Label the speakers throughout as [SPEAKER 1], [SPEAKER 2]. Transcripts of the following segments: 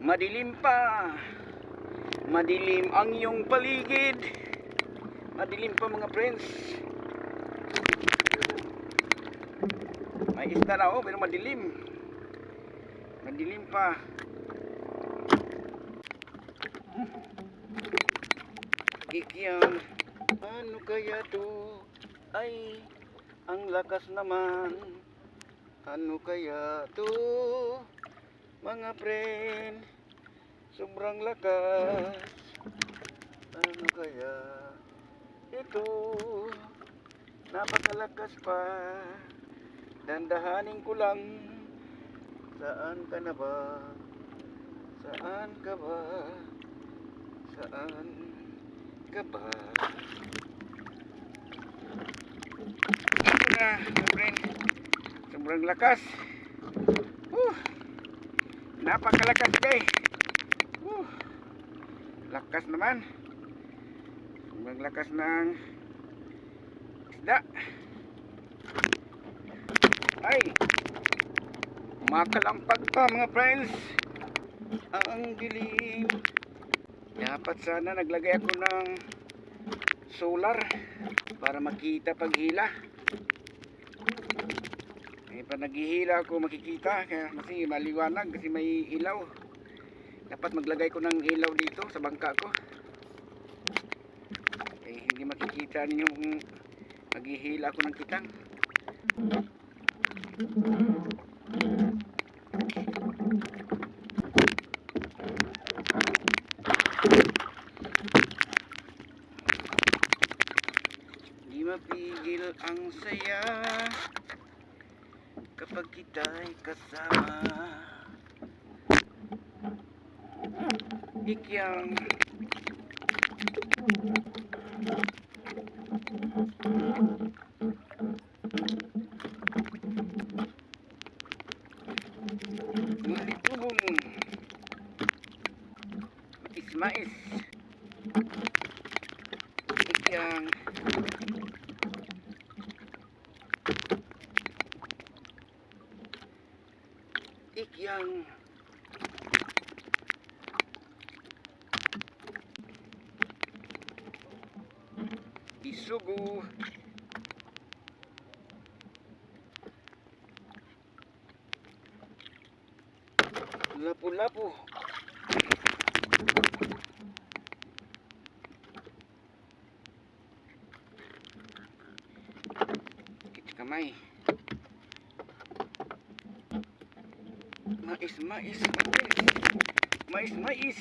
[SPEAKER 1] Madilim pa. Madilim ang iyong paligid. Madilim pa mga friends. May isda na oh, pero madilim. Madilim pa. Kikiam. Ano kaya to? Ay, ang lakas naman. Ano kaya to? Mga friend, sobrang lakas. Ano kaya ito? Napakalakas pa. Dandahanin ko lang. Saan ka na ba? Saan ka ba? Saan ka ba? Ito na, my friend. Sobrang lakas. Napakalakas guys. Lakas naman. Sobrang lakas ng isda. Ay, makalampag pa mga friends. Ang dilim. Dapat sana naglagay ako ng solar para makita paghila. Pag naghihila ako makikita kasi maliwanag kasi may ilaw. Dapat maglagay ko ng ilaw dito sa bangka ko. Hindi makikita ninyo kung maghihila ako ng kitang. Di mapigil ang saya kapag kita'y kasama. Ikyang mulitubong mais-mais. Ikyang ikyang bisugo. Lapu-lapu. Sakit kamay. Mais-mais. Mais-mais.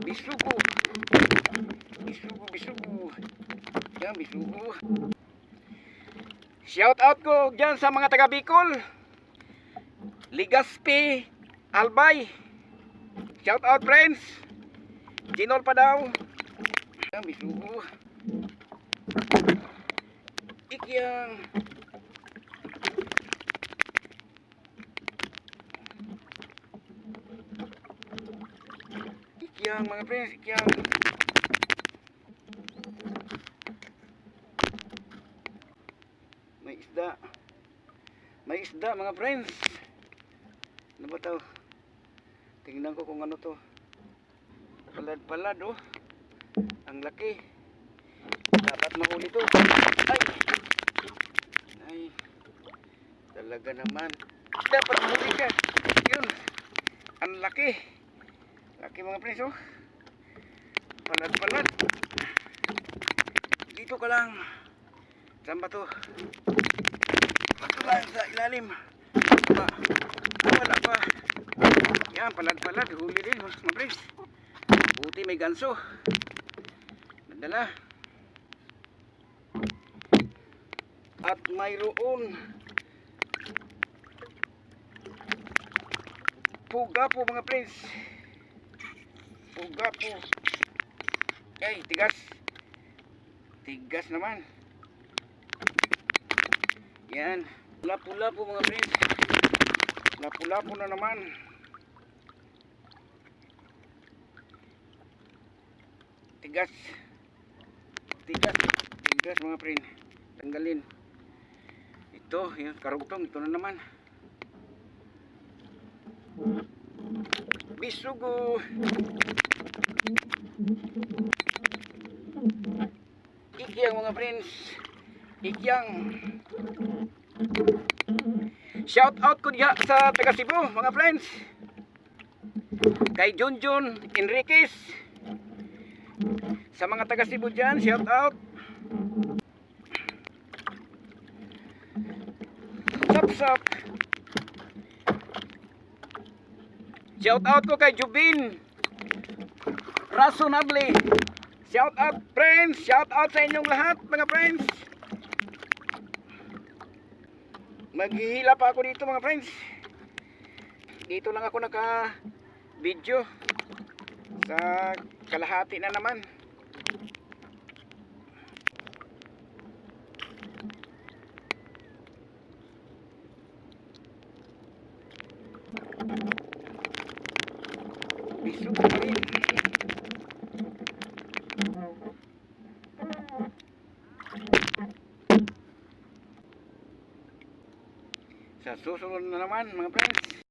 [SPEAKER 1] Bisugo. Bisugo. Yan, bisugo. Shout out ko dyan sa mga taga Bicol. Ligaspi Albay. Shout out friends. Ginol pa daw. Yan, bisugo. Ikyang mga friends, ikyang may isda mga friends. Ano ba ito? Tingnan ko kung ano to. Palad oh. Ang laki. Dapat mahuli to. Ay talaga naman, dapat mahuli ka. Yun, ang laki mga friends oh. Palad dito ka lang. Saan ba to? Ito lang sa ilalim. Wala pa. Yan, palad huli din mga friends. Buti may ganso nadala. At mayroon puga po mga friends. Puga po. Ay, tigas naman. Yan, lapu-lapu mga friends. Lapu-lapu na naman. Tigas mga friend. Tanggalin. Ito, yung karugtong, ito na naman. Bisugo. Ikyang mga friends. Ikyang. Shout out ko diha sa taga Cebu mga friends. Kay Junjun Enriquez. Sa mga taga Cebu dyan, shout out. Sap. Shout out ko kay Jubin Razonable. Shout out friends, shout out sa inyong lahat mga friends. Maghihila pa ako dito mga friends. Dito lang ako naka video. Sa kalahati na naman. Bisog pa rin. Sa susunod na naman mga friends.